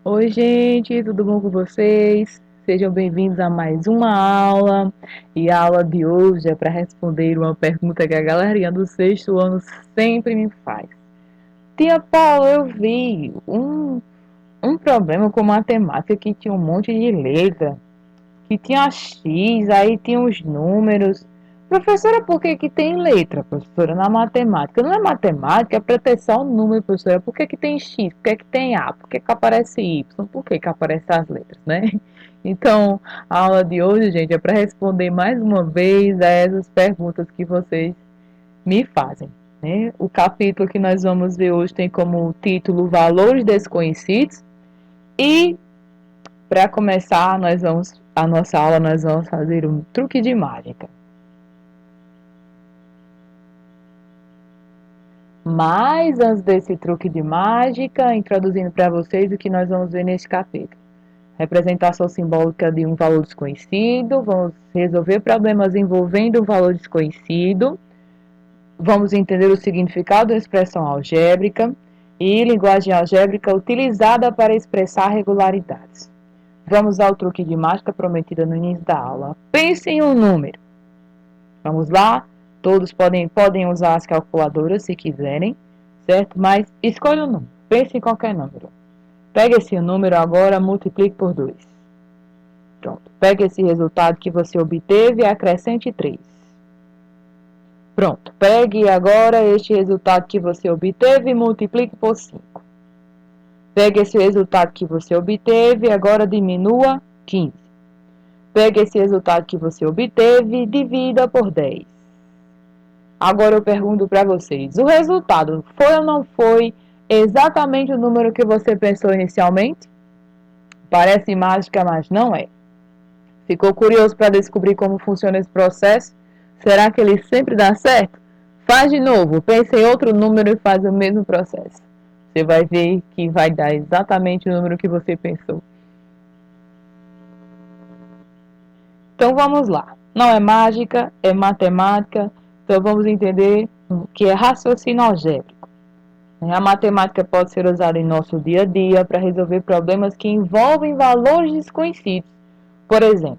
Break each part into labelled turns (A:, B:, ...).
A: Oi, gente, tudo bom com vocês? Sejam bem-vindos a mais uma aula. E a aula de hoje é para responder uma pergunta que a galerinha do sexto ano sempre me faz. Tia Paula, eu vi um problema com matemática que tinha um monte de letra, que tinha X, aí tinha os números. Professora, por que que tem letra, professora, na matemática? Não é matemática, é para ter só um número, professora. Por que que tem X? Por que que tem A? Por que que aparece Y? Por que que aparecem as letras, né? Então, a aula de hoje, gente, é para responder mais uma vez a essas perguntas que vocês me fazem, né? O capítulo que nós vamos ver hoje tem como título Valores Desconhecidos e para começar, a nossa aula, nós vamos fazer um truque de mágica. Mas antes desse truque de mágica, introduzindo para vocês o que nós vamos ver neste capítulo. Representação simbólica de um valor desconhecido, vamos resolver problemas envolvendo um valor desconhecido, vamos entender o significado da expressão algébrica e linguagem algébrica utilizada para expressar regularidades. Vamos ao truque de mágica prometida no início da aula. Pense em um número. Vamos lá? Todos podem usar as calculadoras se quiserem, certo? Mas escolha um número. Pense em qualquer número. Pegue esse número agora, multiplique por 2. Pronto. Pegue esse resultado que você obteve e acrescente 3. Pronto. Pegue agora este resultado que você obteve e multiplique por 5. Pegue esse resultado que você obteve e agora diminua 15. Pegue esse resultado que você obteve e divida por 10. Agora eu pergunto para vocês, o resultado foi ou não foi exatamente o número que você pensou inicialmente? Parece mágica, mas não é. Ficou curioso para descobrir como funciona esse processo? Será que ele sempre dá certo? Faz de novo, pense em outro número e faz o mesmo processo. Você vai ver que vai dar exatamente o número que você pensou. Então vamos lá. Não é mágica, é matemática. Então vamos entender o que é raciocínio algébrico. A matemática pode ser usada em nosso dia a dia para resolver problemas que envolvem valores desconhecidos. Por exemplo,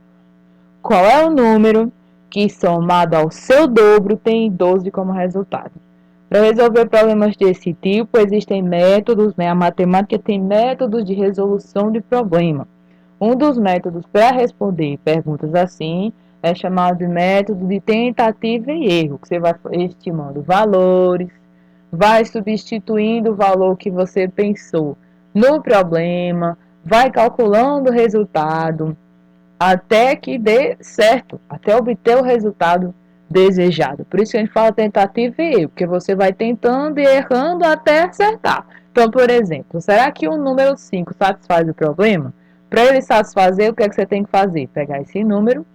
A: qual é o número que, somado ao seu dobro, tem 12 como resultado? Para resolver problemas desse tipo, existem métodos, né? A matemática tem métodos de resolução de problema. Um dos métodos para responder perguntas assim é chamado de método de tentativa e erro, que você vai estimando valores, vai substituindo o valor que você pensou no problema, vai calculando o resultado até que dê certo, até obter o resultado desejado. Por isso que a gente fala tentativa e erro, porque você vai tentando e errando até acertar. Então, por exemplo, será que o número 5 satisfaz o problema? Para ele satisfazer, o que é que você tem que fazer? Pegar esse número,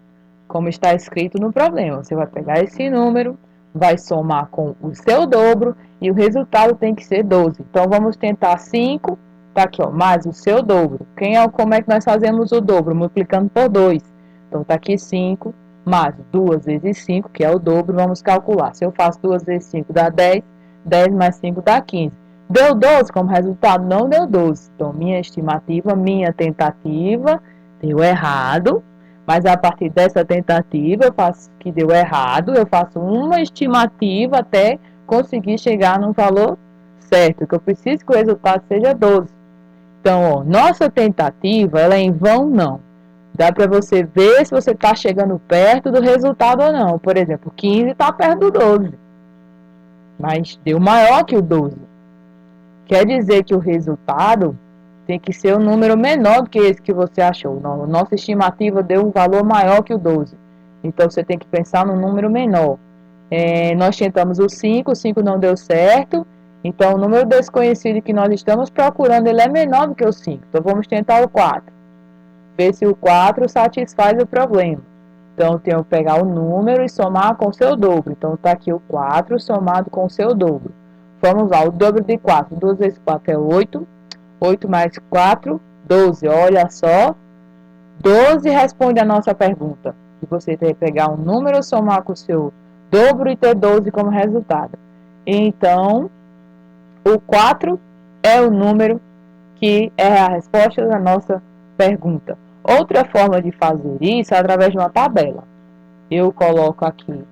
A: como está escrito no problema. Você vai pegar esse número, vai somar com o seu dobro e o resultado tem que ser 12. Então, vamos tentar 5, tá aqui, ó, mais o seu dobro. Como é que nós fazemos o dobro? Multiplicando por 2. Então, tá aqui 5, mais 2 vezes 5, que é o dobro, vamos calcular. Se eu faço 2 vezes 5 dá 10, 10 mais 5 dá 15. Deu 12 como resultado? Não deu 12. Então, minha estimativa, minha tentativa deu errado, mas a partir dessa tentativa, eu faço que deu errado, eu faço uma estimativa até conseguir chegar no valor certo, que eu preciso que o resultado seja 12. Então, ó, nossa tentativa, ela é em vão? Não. Dá para você ver se você está chegando perto do resultado ou não. Por exemplo, 15 está perto do 12, mas deu maior que o 12. Quer dizer que o resultado tem que ser um número menor do que esse que você achou. Nossa estimativa deu um valor maior que o 12. Então você tem que pensar num número menor. Nós tentamos o 5 não deu certo. Então o número desconhecido que nós estamos procurando ele é menor do que o 5. Então vamos tentar o 4. Ver se o 4 satisfaz o problema. Então eu tenho que pegar o número e somar com o seu dobro. Então está aqui o 4 somado com o seu dobro. Vamos lá, o dobro de 4. 2 vezes 4 é 8. 8 mais 4, 12. Olha só. 12 responde a nossa pergunta. Se você tem que pegar um número, somar com o seu dobro e ter 12 como resultado. Então, o 4 é o número que é a resposta da nossa pergunta. Outra forma de fazer isso é através de uma tabela. Eu coloco aqui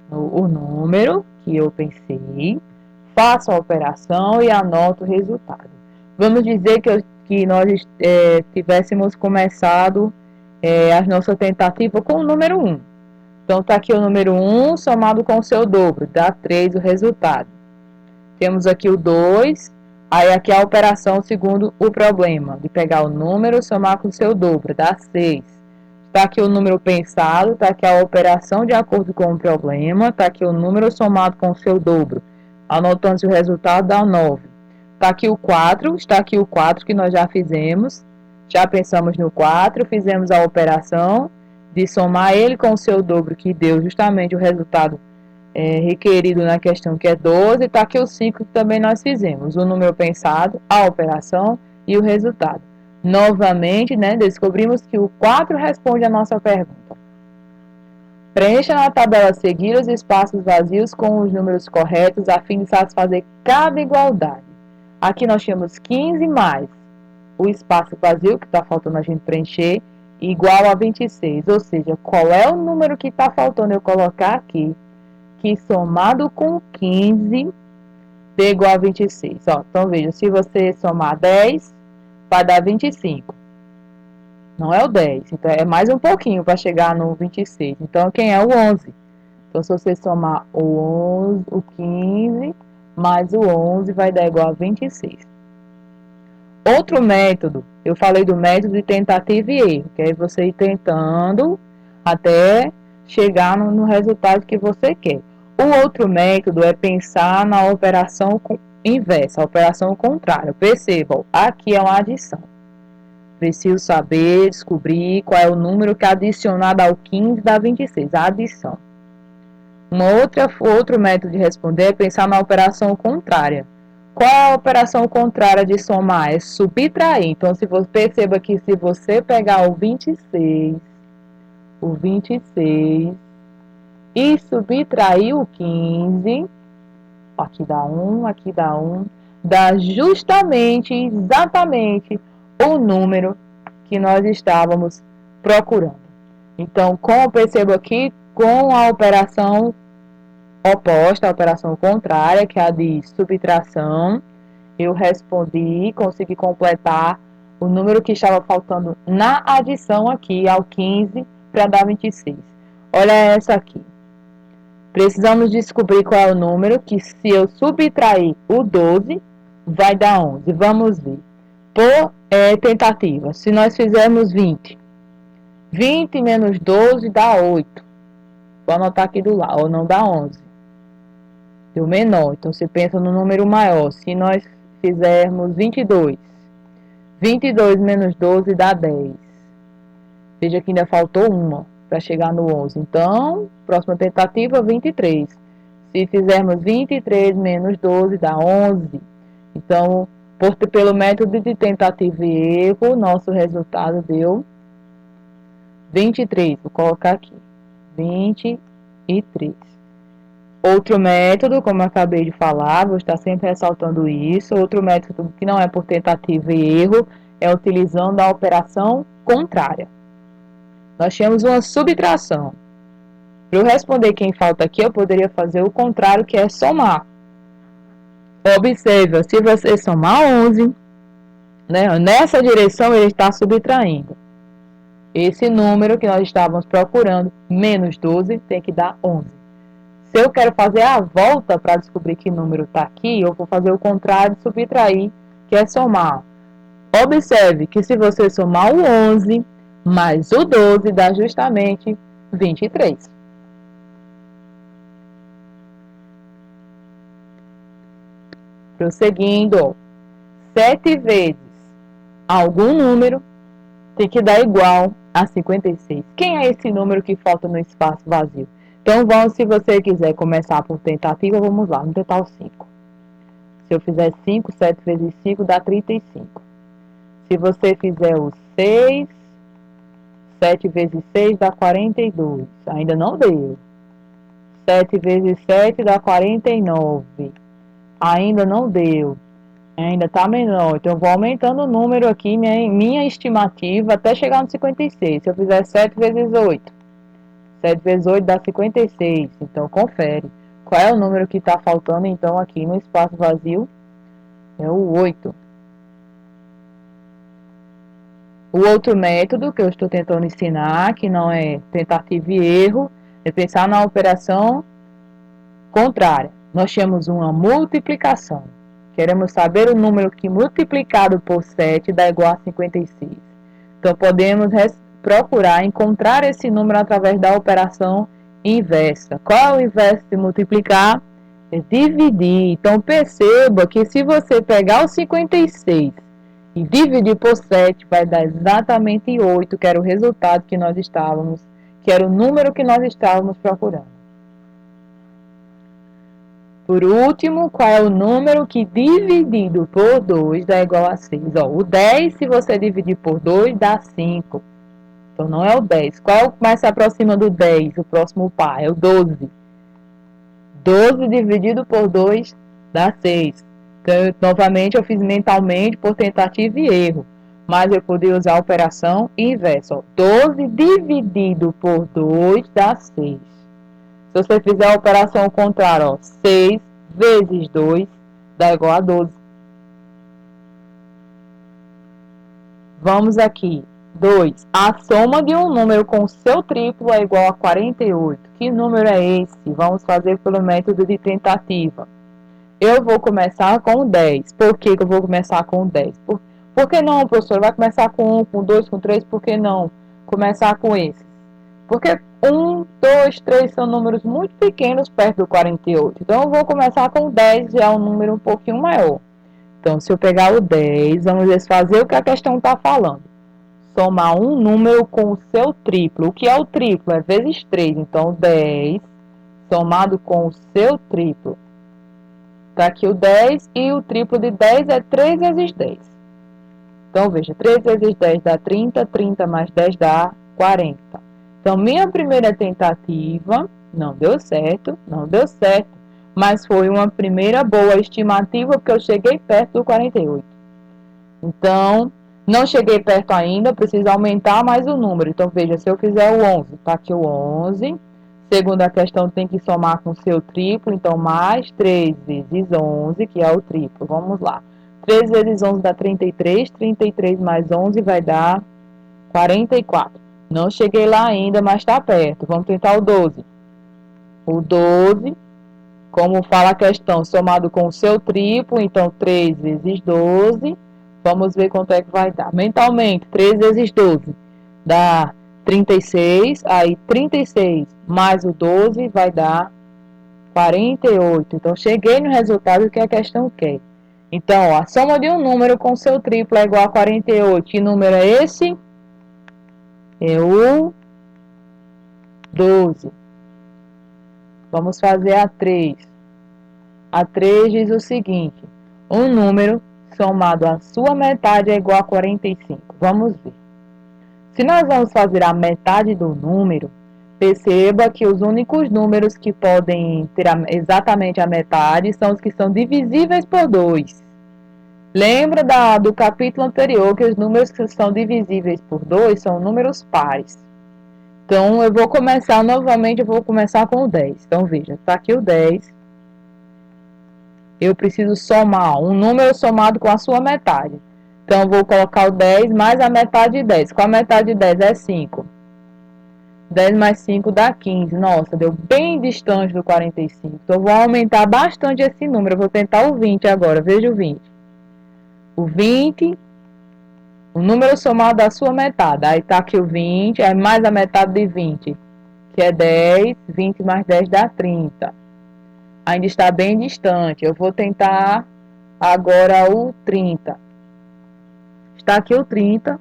A: o número que eu pensei, faço a operação e anoto o resultado. Vamos dizer que nós tivéssemos começado a nossa tentativa com o número 1. Então, está aqui o número 1 somado com o seu dobro, dá 3 o resultado. Temos aqui o 2, aí aqui a operação segundo o problema, de pegar o número, somar com o seu dobro, dá 6. Está aqui o número pensado, está aqui a operação de acordo com o problema, está aqui o número somado com o seu dobro. Anotando-se o resultado, dá 9. Está aqui o 4, está aqui o 4 que nós já fizemos. Já pensamos no 4, fizemos a operação de somar ele com o seu dobro, que deu justamente o resultado requerido na questão, que é 12. Está aqui o 5 que também nós fizemos. O número pensado, a operação e o resultado. Novamente, descobrimos que o 4 responde a nossa pergunta. Preencha na tabela a seguir os espaços vazios com os números corretos a fim de satisfazer cada igualdade. Aqui nós tínhamos 15 mais o espaço vazio, que está faltando a gente preencher, igual a 26. Ou seja, qual é o número que está faltando eu colocar aqui, que somado com 15 dê igual a 26. Então veja, se você somar 10, vai dar 25. Não é o 10, então é mais um pouquinho para chegar no 26. Então, quem é o 11? Então, se você somar o 15 mais o 11, vai dar igual a 26. Outro método, eu falei do método de tentativa e erro, que é você ir tentando até chegar no resultado que você quer. O outro método é pensar na operação inversa, a operação contrária. Percebam, aqui é uma adição. Preciso saber, descobrir qual é o número que adicionado ao 15 dá 26, a adição. Outro método de responder é pensar na operação contrária. Qual é a operação contrária de somar? É subtrair. Então, se você perceba que se você pegar o 26 e subtrair o 15, aqui dá 1, dá justamente, exatamente o número que nós estávamos procurando. Então, como eu percebo aqui, com a operação oposta, a operação contrária, que é a de subtração, eu respondi, consegui completar o número que estava faltando na adição aqui ao 15 para dar 26. Olha essa aqui. Precisamos descobrir qual é o número que, se eu subtrair o 12, vai dar 11. Vamos ver. Por tentativa, se nós fizermos 20 menos 12 dá 8. Vou anotar aqui do lado, ou não dá 11. Deu menor, então você pensa no número maior. Se nós fizermos 22 menos 12 dá 10. Veja que ainda faltou uma para chegar no 11. Então, próxima tentativa, 23. Se fizermos 23 menos 12 dá 11. Então, pelo método de tentativa e erro, nosso resultado deu 23. Vou colocar aqui, 23. Outro método, como eu acabei de falar, vou estar sempre ressaltando isso. Outro método que não é por tentativa e erro é utilizando a operação contrária. Nós temos uma subtração. Para eu responder quem falta aqui, eu poderia fazer o contrário, que é somar. Observe, se você somar 11, nessa direção ele está subtraindo. Esse número que nós estávamos procurando, menos 12, tem que dar 11. Se eu quero fazer a volta para descobrir que número está aqui, eu vou fazer o contrário de subtrair, que é somar. Observe que se você somar o 11 mais o 12, dá justamente 23. Prosseguindo, 7 vezes algum número tem que dar igual a 56. Quem é esse número que falta no espaço vazio? Então, se você quiser começar por tentativa, vamos lá, no total 5. Se eu fizer 5, 7 vezes 5 dá 35. Se você fizer o 6, 7 vezes 6 dá 42. Ainda não deu. 7 vezes 7 dá 49. Ainda não deu. Ainda está menor, então eu vou aumentando o número aqui, minha estimativa, até chegar no 56. Se eu fizer 7 vezes 8, 7 vezes 8 dá 56, então confere. Qual é o número que está faltando, então, aqui no espaço vazio? É o 8. O outro método que eu estou tentando ensinar, que não é tentativa e erro, é pensar na operação contrária. Nós temos uma multiplicação. Queremos saber o número que multiplicado por 7 dá igual a 56. Então, podemos procurar encontrar esse número através da operação inversa. Qual é o inverso de multiplicar? É dividir. Então, perceba que se você pegar o 56 e dividir por 7, vai dar exatamente 8, que era o resultado que nós estávamos, que era o número que nós estávamos procurando. Por último, qual é o número que dividido por 2 dá igual a 6? O 10, se você dividir por 2, dá 5. Então, não é o 10. Qual é o que mais se aproxima do 10? O próximo par é o 12. 12 dividido por 2 dá 6. Então, novamente, eu fiz mentalmente por tentativa e erro. Mas eu poderia usar a operação inversa. 12 dividido por 2 dá 6. Se você fizer a operação contrária, 6 vezes 2 dá igual a 12. Vamos aqui. 2. A soma de um número com seu triplo é igual a 48. Que número é esse? Vamos fazer pelo método de tentativa. Eu vou começar com 10. Por que eu vou começar com 10? Por que não, professor? Vai começar com 1, com 2, com 3? Por que não começar com esses? Porque 1, 2, 3 são números muito pequenos perto do 48. Então, eu vou começar com 10, já é um número um pouquinho maior. Então, se eu pegar o 10, vamos desfazer o que a questão está falando. Somar um número com o seu triplo. O que é o triplo? É vezes 3. Então, 10 somado com o seu triplo. Está aqui o 10 e o triplo de 10 é 3 vezes 10. Então, veja, 3 vezes 10 dá 30, 30 mais 10 dá 40. Então, minha primeira tentativa não deu certo, mas foi uma primeira boa estimativa, porque eu cheguei perto do 48. Então, não cheguei perto ainda, preciso aumentar mais o número. Então, veja, se eu fizer o 11, tá aqui o 11. Segunda questão tem que somar com o seu triplo, então mais 3 vezes 11, que é o triplo. Vamos lá. 3 vezes 11 dá 33, 33 mais 11 vai dar 44. Não cheguei lá ainda, mas está perto. Vamos tentar o 12. O 12, como fala a questão, somado com o seu triplo, então 3 vezes 12. Vamos ver quanto é que vai dar. Mentalmente, 3 vezes 12 dá 36. Aí, 36 mais o 12 vai dar 48. Então, cheguei no resultado que a questão quer. Então, a soma de um número com seu triplo é igual a 48. Que número é esse? É o 12. Vamos fazer a 3. A 3 diz o seguinte: um número somado à sua metade é igual a 45. Vamos ver. Se nós vamos fazer a metade do número, perceba que os únicos números que podem ter exatamente a metade são os que são divisíveis por 2. Lembra do capítulo anterior que os números que são divisíveis por 2 são números pares. Então, eu vou começar novamente, eu vou começar com o 10. Então, veja, está aqui o 10. Eu preciso somar um número somado com a sua metade. Então, eu vou colocar o 10 mais a metade de 10. Qual a metade de 10? É 5. 10 mais 5 dá 15. Nossa, deu bem distante do 45. Então, eu vou aumentar bastante esse número. Eu vou tentar o 20 agora. Veja o 20. O 20, o número somado da sua metade. Aí está aqui o 20, é mais a metade de 20, que é 10. 20 mais 10 dá 30. Ainda está bem distante. Eu vou tentar agora o 30. Está aqui o 30.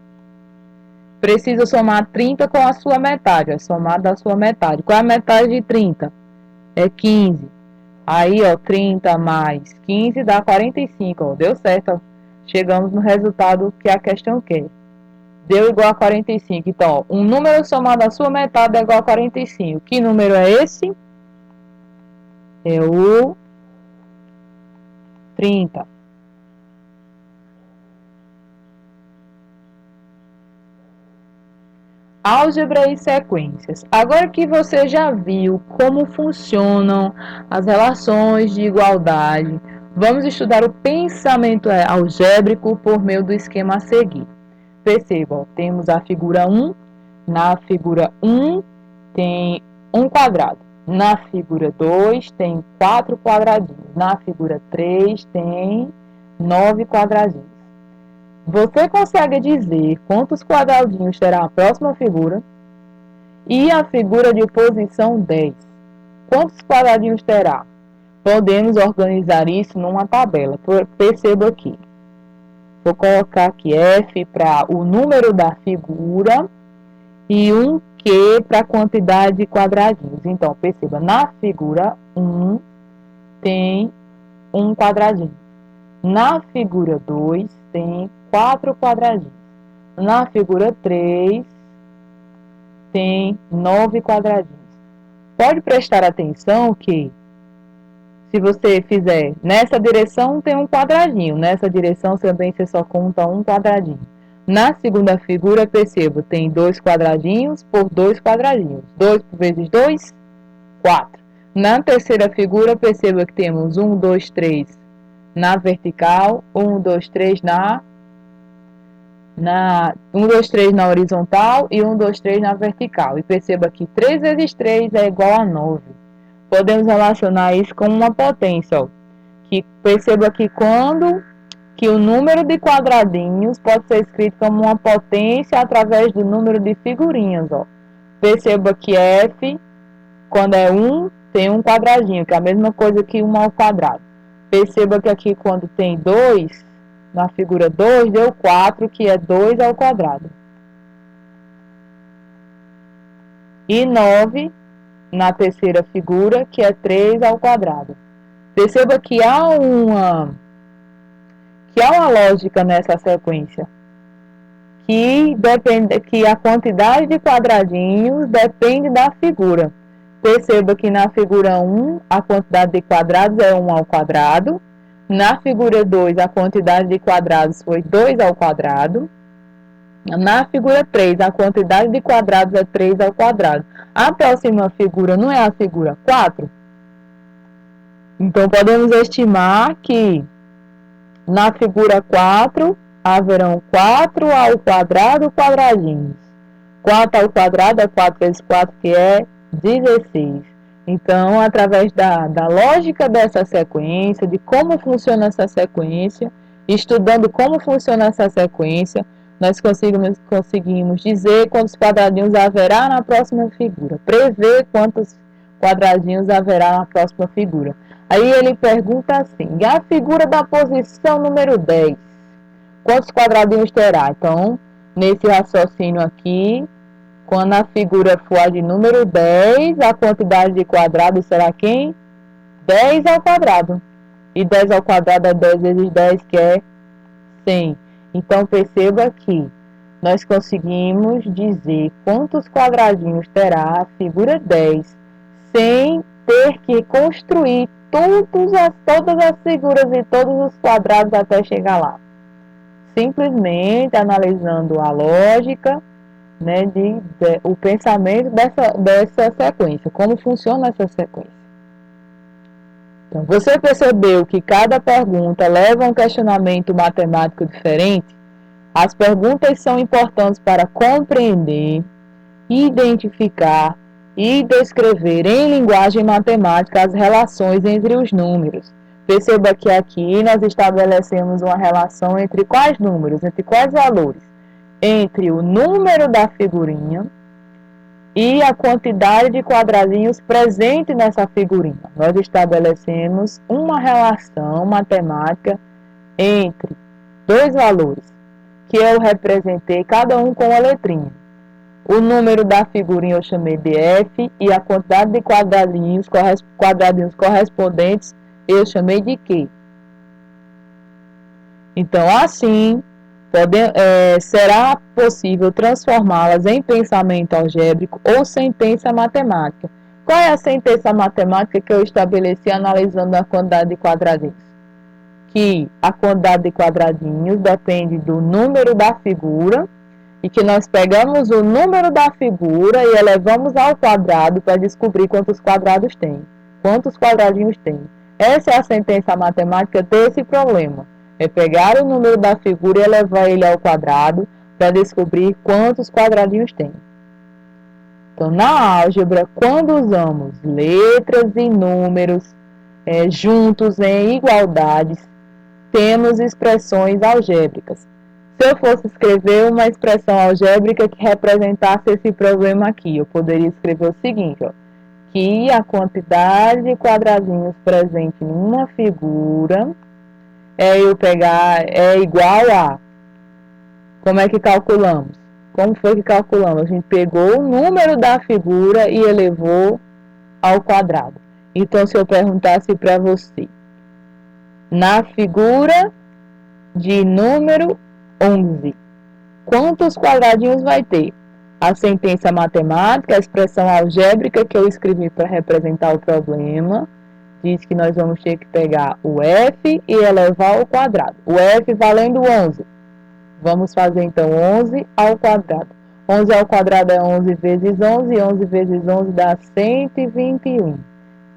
A: Preciso somar 30 com a sua metade. É somado da sua metade. Qual é a metade de 30? É 15. Aí, ó, 30 mais 15 dá 45. Ó, deu certo. Ó. Chegamos no resultado que a questão quer. Deu igual a 45. Então, ó, um número somado à sua metade é igual a 45. Que número é esse? É o 30. Álgebra e sequências. Agora que você já viu como funcionam as relações de igualdade, vamos estudar o pensamento algébrico por meio do esquema a seguir. Percebam, temos a figura 1. Na figura 1 tem um quadrado. Na figura 2 tem 4 quadradinhos. Na figura 3 tem 9 quadradinhos. Você consegue dizer quantos quadradinhos terá a próxima figura? E a figura de posição 10. Quantos quadradinhos terá? Podemos organizar isso numa tabela. Perceba aqui. Vou colocar aqui F para o número da figura e um Q para a quantidade de quadradinhos. Então, perceba, na figura 1 tem um quadradinho. Na figura 2 tem 4 quadradinhos. Na figura 3 tem 9 quadradinhos. Pode prestar atenção que, se você fizer nessa direção, tem um quadradinho. Nessa direção também você só conta um quadradinho. Na segunda figura, perceba, tem 2 quadradinhos por 2 quadradinhos. 2 vezes 2, 4. Na terceira figura, perceba que temos 1, 2, 3 na vertical, 1, 2, 3 1, 2, 3 na horizontal e 1, 2, 3 na vertical. E perceba que 3 vezes 3 é igual a 9. Podemos relacionar isso com uma potência. Ó. Que perceba que que o número de quadradinhos pode ser escrito como uma potência através do número de figurinhas. Ó. Perceba que F, quando é 1, tem um quadradinho, que é a mesma coisa que 1 ao quadrado. Perceba que aqui quando tem 2, na figura 2, deu 4, que é 2 ao quadrado. E 9 na terceira figura, que é 3 ao quadrado. Perceba que há uma lógica nessa sequência, que a quantidade de quadradinhos depende da figura. Perceba que na figura 1, a quantidade de quadrados é 1 ao quadrado. Na figura 2, a quantidade de quadrados foi 2 ao quadrado. Na figura 3, a quantidade de quadrados é 3 ao quadrado. A próxima figura não é a figura 4? Então, podemos estimar que na figura 4, haverão 4 ao quadrado quadradinhos. 4 ao quadrado é 4 vezes 4, que é 16. Então, através da lógica dessa sequência, de como funciona essa sequência, estudando como funciona essa sequência, nós conseguimos dizer quantos quadradinhos haverá na próxima figura, prever quantos quadradinhos haverá na próxima figura. Aí ele pergunta assim, e a figura da posição número 10, quantos quadradinhos terá? Então, nesse raciocínio aqui, quando a figura for a de número 10, a quantidade de quadrados será quem? 10 ao quadrado. E 10 ao quadrado é 10 vezes 10, que é 100. Então, perceba que nós conseguimos dizer quantos quadradinhos terá a figura 10, sem ter que construir todas as figuras e todos os quadrados até chegar lá. Simplesmente analisando a lógica, né, o pensamento dessa sequência, como funciona essa sequência. Então, você percebeu que cada pergunta leva a um questionamento matemático diferente? As perguntas são importantes para compreender, identificar e descrever em linguagem matemática as relações entre os números. Perceba que aqui nós estabelecemos uma relação entre quais números, entre quais valores? Entre o número da figurinha e a quantidade de quadradinhos presente nessa figurinha. Nós estabelecemos uma relação matemática entre dois valores, que eu representei cada um com uma letrinha. O número da figurinha eu chamei de F e a quantidade de quadradinhos correspondentes eu chamei de Q. Então, assim, será possível transformá-las em pensamento algébrico ou sentença matemática. Qual é a sentença matemática que eu estabeleci analisando a quantidade de quadradinhos? Que a quantidade de quadradinhos depende do número da figura e que nós pegamos o número da figura e elevamos ao quadrado para descobrir quantos quadrados tem, quantos quadradinhos tem. Essa é a sentença matemática desse problema. É pegar o número da figura e elevar ele ao quadrado para descobrir quantos quadradinhos tem. Então, na álgebra, quando usamos letras e números juntos em igualdades, temos expressões algébricas. Se eu fosse escrever uma expressão algébrica que representasse esse problema aqui, eu poderia escrever o seguinte, ó, que a quantidade de quadradinhos presente em uma figura é igual a... Como é que calculamos? Como foi que calculamos? A gente pegou o número da figura e elevou ao quadrado. Então, se eu perguntasse para você, na figura de número 11, quantos quadradinhos vai ter? A sentença matemática, a expressão algébrica que eu escrevi para representar o problema, diz que nós vamos ter que pegar o f e elevar ao quadrado. O f valendo 11. Vamos fazer então 11 ao quadrado. 11 ao quadrado é 11 vezes 11, 11 vezes 11 dá 121.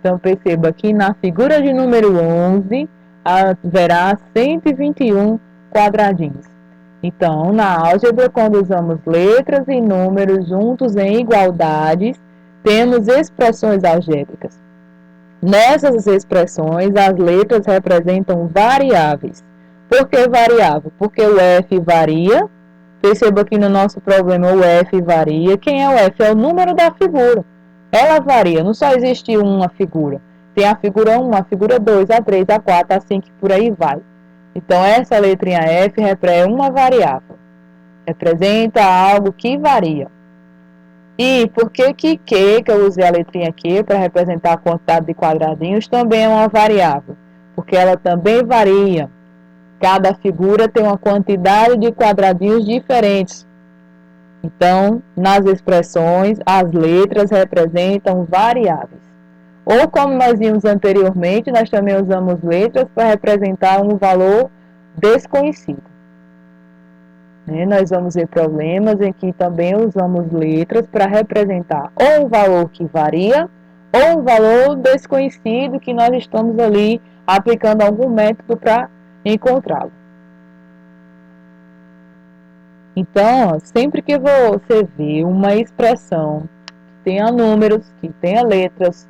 A: Então, perceba que na figura de número 11, haverá 121 quadradinhos. Então, na álgebra, quando usamos letras e números juntos em igualdades, temos expressões algébricas. Nessas expressões, as letras representam variáveis. Por que variável? Porque o f varia. Perceba que no nosso problema o f varia. Quem é o f? É o número da figura. Ela varia, não só existe uma figura. Tem a figura 1, a figura 2, a 3, a 4, a 5, por aí vai. Então, essa letrinha F é uma variável. Representa algo que varia. E por que que eu usei a letrinha Q para representar a quantidade de quadradinhos, também é uma variável. Porque ela também varia. Cada figura tem uma quantidade de quadradinhos diferentes. Então, nas expressões, as letras representam variáveis. Ou como nós vimos anteriormente, nós também usamos letras para representar um valor desconhecido. Nós vamos ver problemas em que também usamos letras para representar ou um valor que varia, ou um valor desconhecido que nós estamos ali aplicando algum método para encontrá-lo. Então, sempre que você vê uma expressão que tenha números, que tenha letras,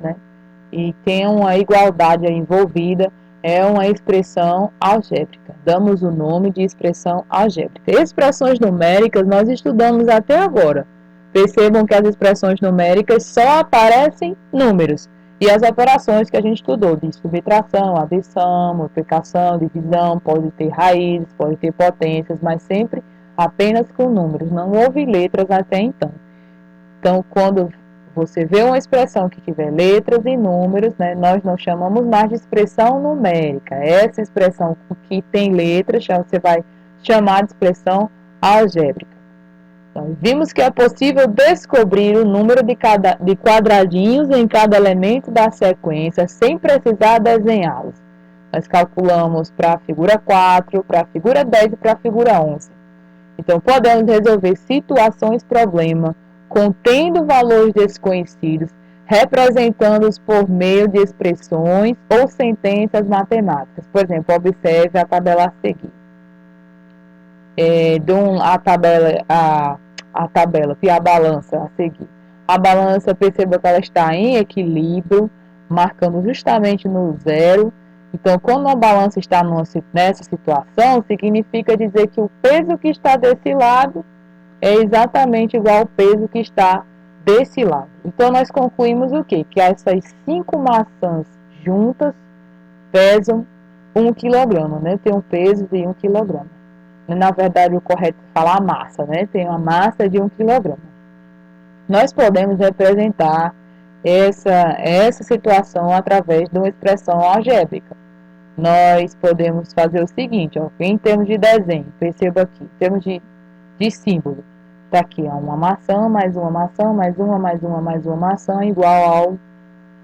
A: e tenha uma igualdade envolvida, é uma expressão algébrica. Damos o nome de expressão algébrica. Expressões numéricas nós estudamos até agora. Percebam que as expressões numéricas só aparecem números. E as operações que a gente estudou, de subtração, adição, multiplicação, divisão, pode ter raízes, pode ter potências, mas sempre apenas com números. Não houve letras até então. Então, quando você vê uma expressão que tiver letras e números, nós não chamamos mais de expressão numérica. Essa expressão que tem letras, você vai chamar de expressão algébrica. Então, vimos que é possível descobrir o número de quadradinhos em cada elemento da sequência, sem precisar desenhá-los. Nós calculamos para a figura 4, para a figura 10 e para a figura 11. Então, podemos resolver situações problema contendo valores desconhecidos, representando-os por meio de expressões ou sentenças matemáticas. Por exemplo, observe a tabela a seguir. A tabela e a balança a seguir. A balança, perceba que ela está em equilíbrio, marcando justamente no zero. Então, quando a balança está nessa situação, significa dizer que o peso que está desse lado é exatamente igual ao peso que está desse lado. Então, nós concluímos o quê? Que essas 5 maçãs juntas pesam 1 quilograma, Tem um peso de 1 quilograma. Na verdade, o correto é falar massa, Tem uma massa de 1 quilograma. Nós podemos representar essa situação através de uma expressão algébrica. Nós podemos fazer o seguinte, em termos de desenho, perceba aqui, em termos de símbolo. Está aqui, uma maçã, mais uma maçã, mais uma, mais uma, mais uma maçã, igual ao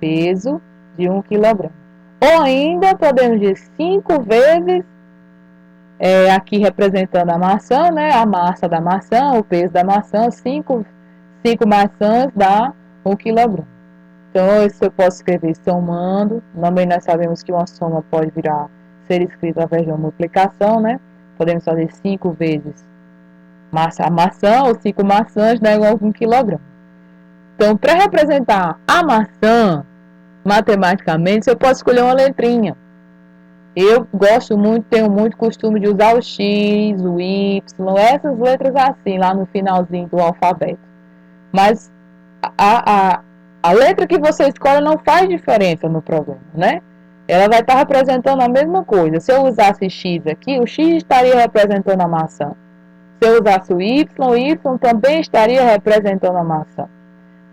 A: peso de 1 quilograma. Ou ainda podemos dizer 5 vezes Aqui representando a maçã, né? A massa da maçã, o peso da maçã, 5 maçãs dá 1 quilograma. Então, isso eu posso escrever somando. Também nós sabemos que uma soma pode ser escrita através de uma multiplicação, né? Podemos fazer 5 vezes a maçã, ou 5 maçãs dá igual a 1 quilograma. Então, para representar a maçã, matematicamente, eu posso escolher uma letrinha. Eu gosto muito, tenho muito costume de usar o X, o Y, essas letras assim, lá no finalzinho do alfabeto. Mas a letra que você escolhe não faz diferença no problema, né? Ela vai estar representando a mesma coisa. Se eu usasse X aqui, o X estaria representando a maçã. Se eu usasse o Y também estaria representando a maçã.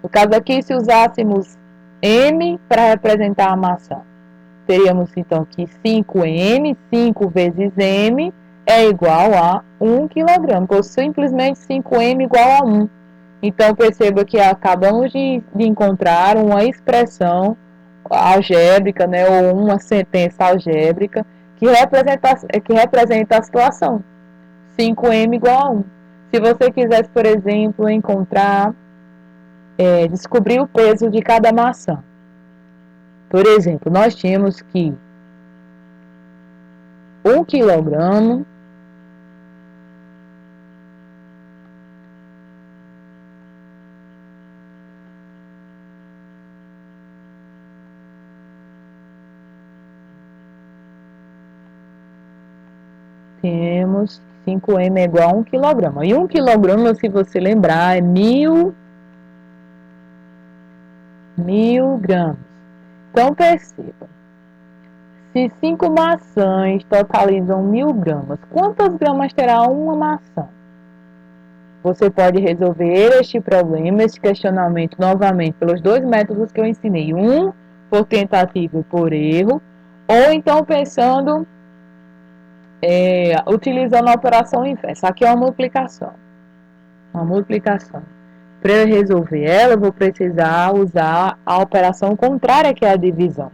A: No caso aqui, se usássemos M para representar a maçã, teríamos então que 5M, 5 vezes M, é igual a 1 quilograma, ou simplesmente 5M igual a 1. Então, perceba que acabamos de encontrar uma expressão algébrica, né, ou uma sentença algébrica que representa a situação. 5M igual a 1. Se você quisesse, por exemplo, descobrir o peso de cada maçã. Por exemplo, nós tínhamos que 1 quilograma temos 5M é igual a 1 quilograma. E 1 quilograma, se você lembrar, é 1000 gramas. Então, perceba. Se 5 maçãs totalizam 1000 gramas, quantas gramas terá uma maçã? Você pode resolver este problema, este questionamento, novamente, pelos 2 métodos que eu ensinei. Um, por tentativa e por erro, ou então pensando, utilizando a operação inversa. Aqui é uma multiplicação. Uma multiplicação. Para eu resolver ela, eu vou precisar usar a operação contrária, que é a divisão.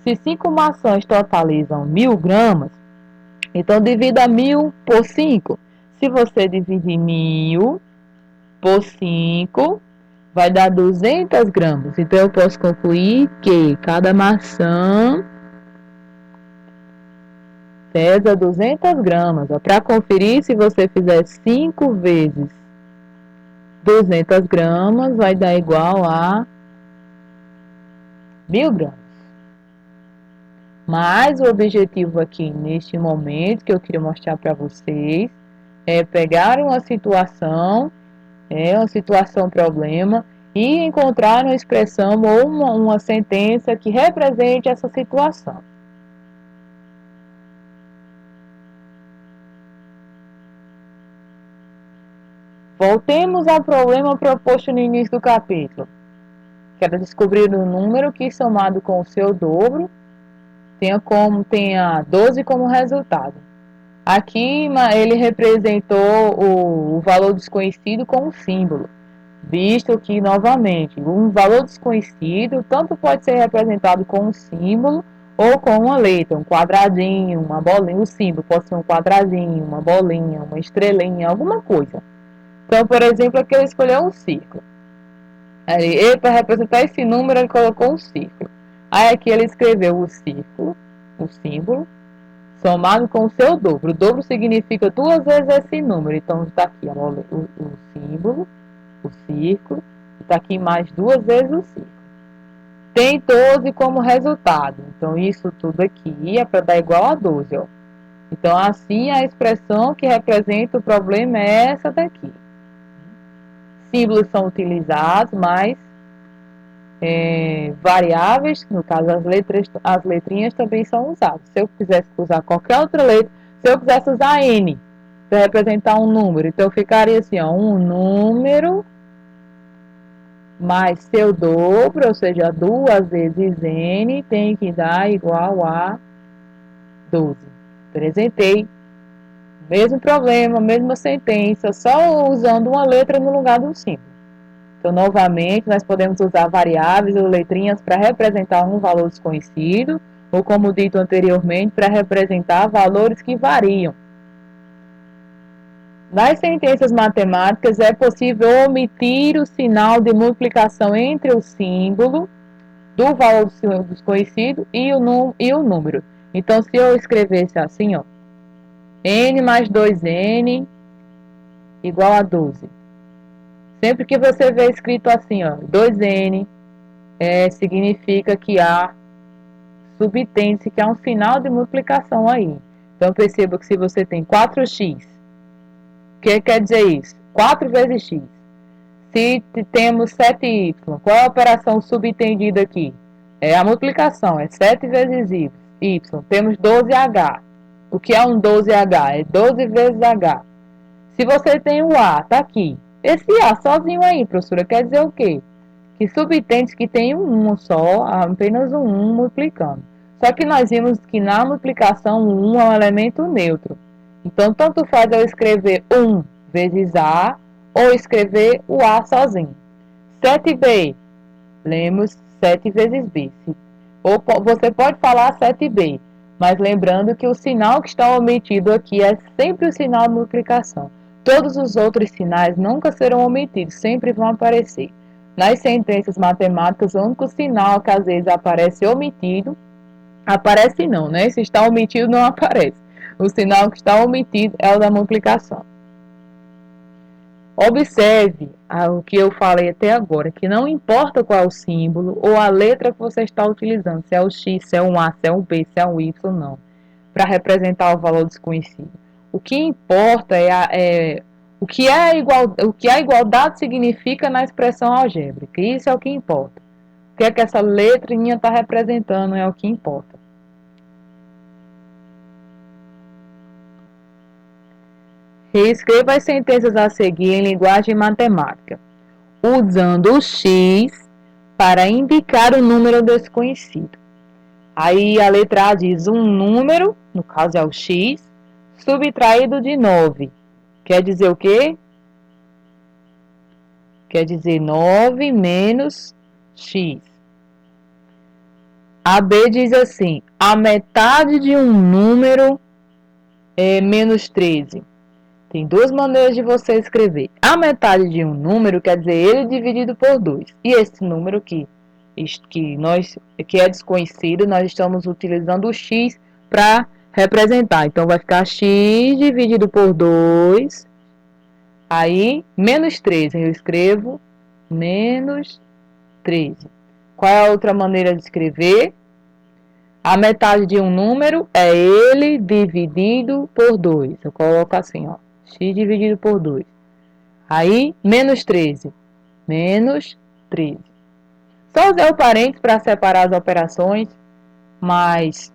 A: Se 5 maçãs totalizam 1000 gramas, então divida 1000 por 5. Se você dividir 1000 por 5, vai dar 200 gramas. Então, eu posso concluir que cada maçã pesa 200 gramas. Para conferir, se você fizer 5 vezes 200 gramas, vai dar igual a 1000 gramas. Mas o objetivo aqui, neste momento, que eu queria mostrar para vocês, é pegar uma situação problema, e encontrar uma expressão ou uma sentença que represente essa situação. Voltemos ao problema proposto no início do capítulo, que era descobrir um número que, somado com o seu dobro, tenha 12 como resultado. Aqui ele representou o valor desconhecido com um símbolo, visto que, novamente, um valor desconhecido tanto pode ser representado com um símbolo ou com uma letra, um quadradinho, uma bolinha. O símbolo pode ser um quadradinho, uma bolinha, uma estrelinha, alguma coisa. Então, por exemplo, aqui ele escolheu um círculo. Aí, para representar esse número, ele colocou um círculo. Aí aqui ele escreveu o círculo, o símbolo, somado com o seu dobro. O dobro significa 2 vezes esse número. Então, está aqui o símbolo, o círculo, e está aqui mais 2 vezes o círculo. Tem 12 como resultado. Então, isso tudo aqui é para dar igual a 12. Ó. Então, assim, a expressão que representa o problema é essa daqui. Símbolos são utilizados, mas variáveis, no caso as letrinhas também são usadas. Se eu quisesse usar qualquer outra letra, se eu quisesse usar N para representar um número, então ficaria assim, ó, um número mais seu dobro, ou seja, 2 vezes N tem que dar igual a 12. Apresentei o mesmo problema, mesma sentença, só usando uma letra no lugar do símbolo. Então, novamente, nós podemos usar variáveis ou letrinhas para representar um valor desconhecido, ou como dito anteriormente, para representar valores que variam. Nas sentenças matemáticas, é possível omitir o sinal de multiplicação entre o símbolo do valor desconhecido e o número. Então, se eu escrevesse assim, ó, n mais 2n igual a 12. Sempre que você vê escrito assim, ó, 2n, significa que subtende-se que há um sinal de multiplicação aí. Então, perceba que se você tem 4x, o que quer dizer isso? 4 vezes x. Se temos 7y, qual é a operação subentendida aqui? É a multiplicação, é 7 vezes y. Temos 12h. O que é um 12h? É 12 vezes h. Se você tem o a, tá aqui. Esse a sozinho aí, professora, quer dizer o quê? Que subtende que tem um 1 só, apenas um 1 multiplicando. Só que nós vimos que na multiplicação o 1 é um elemento neutro. Então, tanto faz eu escrever 1 vezes a ou escrever o a sozinho. 7b, lemos 7 vezes b. Ou você pode falar 7b, mas lembrando que o sinal que está omitido aqui é sempre o sinal de multiplicação. Todos os outros sinais nunca serão omitidos, sempre vão aparecer. Nas sentenças matemáticas, o único sinal que às vezes aparece omitido, aparece não, né? Se está omitido, não aparece. O sinal que está omitido é o da multiplicação. Observe o que eu falei até agora, que não importa qual é o símbolo ou a letra que você está utilizando, se é o X, se é um A, se é um B, se é um Y, não, para representar o valor desconhecido. O que importa o que a igualdade significa na expressão algébrica. Isso é o que importa. O que é que essa letrinha está representando é o que importa. Reescreva as sentenças a seguir em linguagem matemática, usando o X para indicar o número desconhecido. Aí a letra A diz um número, no caso é o X, subtraído de 9. Quer dizer o quê? Quer dizer 9 menos X. A B diz assim, a metade de um número é menos 13. Tem duas maneiras de você escrever. A metade de um número quer dizer ele dividido por 2. E esse número que é desconhecido, nós estamos utilizando o x para representar. Então, vai ficar x dividido por 2. Aí, menos 13. Eu escrevo menos 13. Qual é a outra maneira de escrever? A metade de um número é ele dividido por 2. Eu coloco assim, ó. X dividido por 2. Aí, menos 13. Menos 13. Só usei o parênteses para separar as operações, mas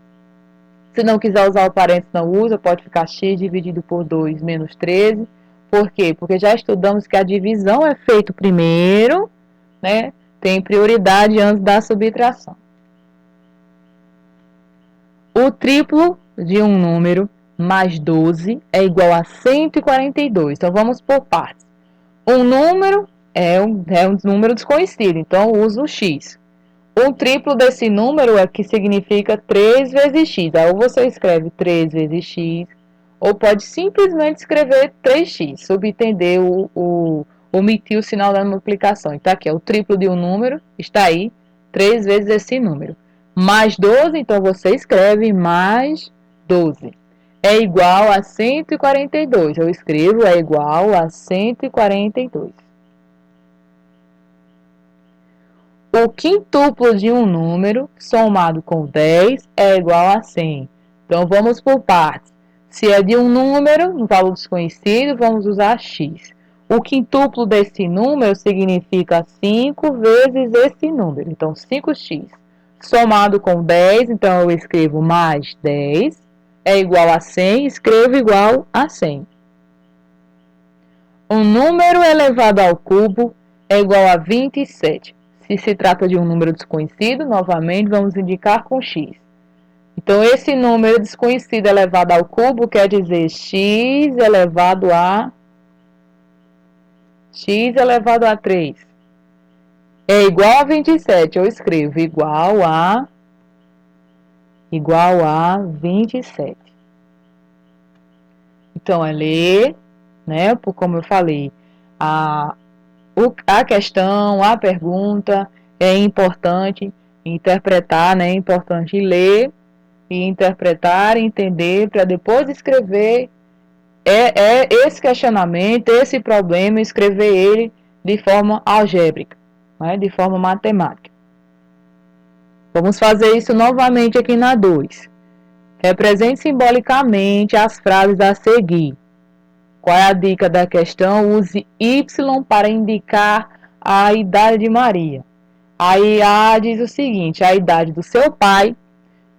A: se não quiser usar o parênteses, não usa, pode ficar x dividido por 2 menos 13. Por quê? Porque já estudamos que a divisão é feita primeiro, né? Tem prioridade antes da subtração. O triplo de um número mais 12 é igual a 142. Então, vamos por partes. Um número é um número desconhecido, então eu uso o x. O triplo desse número é que significa 3 vezes x. Aí ou você escreve 3 vezes x, ou pode simplesmente escrever 3x, subentender omitir o sinal da multiplicação. Então, aqui é o triplo de um número, está aí, 3 vezes esse número. Mais 12, então você escreve mais 12. É igual a 142. Eu escrevo é igual a 142. O quintuplo de um número somado com 10 é igual a 100. Então, vamos por partes. Se é de um número, um valor desconhecido, vamos usar x. O quintuplo desse número significa 5 vezes esse número. Então, 5x. Somado com 10, então eu escrevo mais 10, é igual a 100, escrevo igual a 100. Um número elevado ao cubo é igual a 27. Se se trata de um número desconhecido, novamente vamos indicar com x. Então, esse número desconhecido elevado ao cubo quer dizer x elevado a 3. É igual a 27. Eu escrevo igual a igual a 27. Então, é ler, né, como eu falei, a questão, a pergunta, é importante interpretar, né, é importante ler e interpretar, entender, para depois escrever esse questionamento, esse problema, escrever ele de forma algébrica, né, de forma matemática. Vamos fazer isso novamente aqui na 2. Represente simbolicamente as frases a seguir. Qual é a dica da questão? Use Y para indicar a idade de Maria. Aí A diz o seguinte: a idade do seu pai,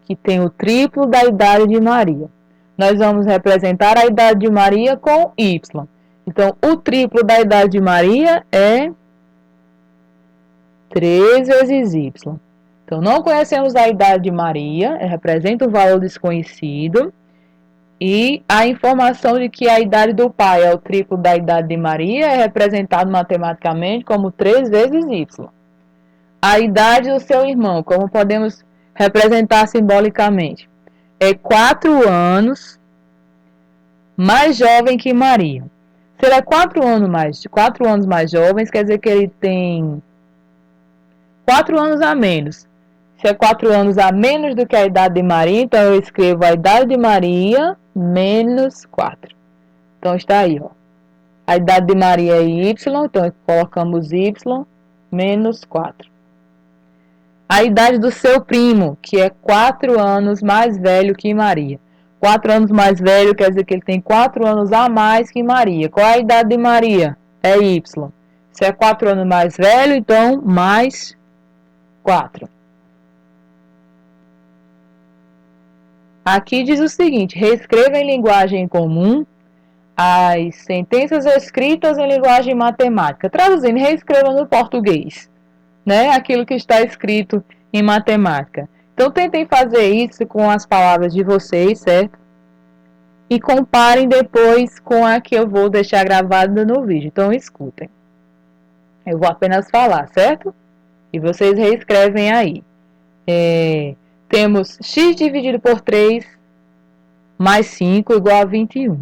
A: que tem o triplo da idade de Maria. Nós vamos representar a idade de Maria com Y. Então, o triplo da idade de Maria é 3 vezes Y. Então, não conhecemos a idade de Maria, representa o valor desconhecido. E a informação de que a idade do pai é o triplo da idade de Maria é representado matematicamente como 3 vezes Y. A idade do seu irmão, como podemos representar simbolicamente? É 4 anos mais jovem que Maria. Se ele é 4 anos mais jovem, quer dizer que ele tem 4 anos a menos. Se é 4 anos a menos do que a idade de Maria, então eu escrevo a idade de Maria menos 4. Então está aí, ó. A idade de Maria é Y, então colocamos Y menos 4. A idade do seu primo, que é 4 anos mais velho que Maria. 4 anos mais velho quer dizer que ele tem 4 anos a mais que Maria. Qual é a idade de Maria? É Y. Se é 4 anos mais velho, então mais 4. Aqui diz o seguinte: reescreva em linguagem comum as sentenças escritas em linguagem matemática. Traduzindo, reescreva no português, né? Aquilo que está escrito em matemática. Então, tentem fazer isso com as palavras de vocês, certo? E comparem depois com a que eu vou deixar gravada no vídeo. Então, escutem. Eu vou apenas falar, certo? E vocês reescrevem aí. Temos x dividido por 3 mais 5 igual a 21.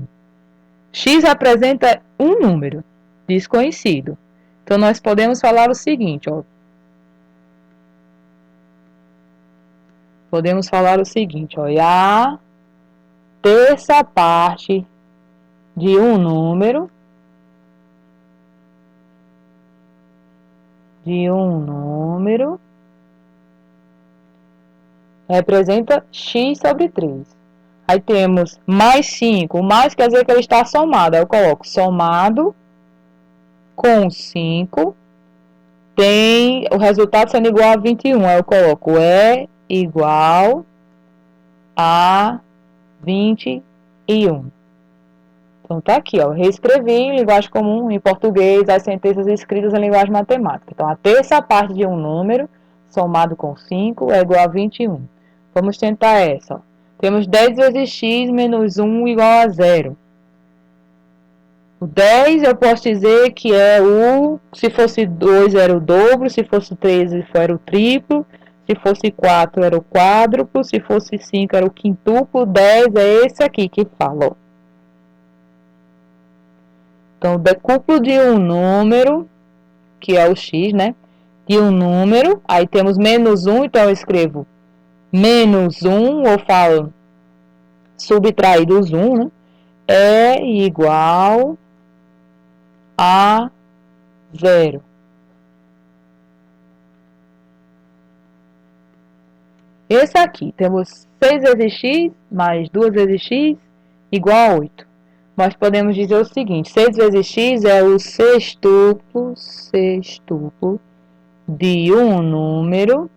A: X apresenta um número desconhecido. Então, nós podemos falar o seguinte, ó. Podemos falar o seguinte, ó. A terça parte de um número representa x sobre 3. Aí temos mais 5. O mais quer dizer que ele está somado. Aí eu coloco somado com 5. Tem o resultado sendo igual a 21. Aí eu coloco é igual a 21. Então tá aqui, ó. Reescrevi em linguagem comum, em português, as sentenças escritas em linguagem matemática. Então a terça parte de um número somado com 5 é igual a 21. Vamos tentar essa, ó. Temos 10 vezes x menos 1 igual a 0. O 10 eu posso dizer que é se fosse 2 era o dobro, se fosse 3 era o triplo, se fosse 4 era o quádruplo, se fosse 5 era o quintuplo, 10 é esse aqui que fala, ó. Então, o decúplo de um número, que é o x, né? De um número, aí temos menos 1, então eu escrevo menos 1, ou falo subtraído os 1, né? É igual a 0. Esse aqui, temos 6 vezes x mais 2 vezes x igual a 8. Nós podemos dizer o seguinte: 6 vezes x é o sextuplo de um número.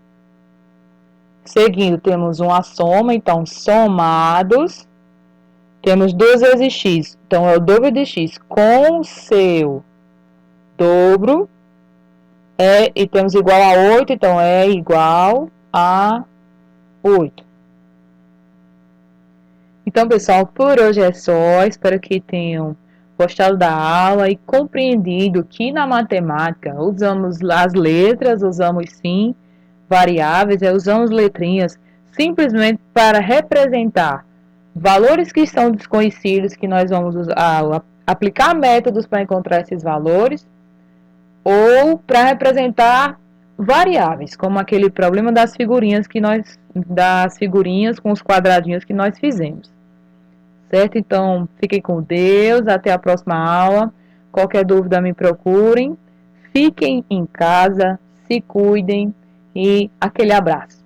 A: Seguindo, temos uma soma, então, somados. Temos 2 vezes x, então é o dobro de x com seu dobro. E temos igual a 8, então é igual a 8. Então, pessoal, por hoje é só. Espero que tenham gostado da aula e compreendido que na matemática usamos as letras, usamos sim variáveis, usamos letrinhas simplesmente para representar valores que estão desconhecidos, que nós vamos aplicar métodos para encontrar esses valores, ou para representar variáveis, como aquele problema das figurinhas com os quadradinhos que nós fizemos. Certo? Então, fiquem com Deus, até a próxima aula. Qualquer dúvida me procurem. Fiquem em casa, se cuidem e aquele abraço.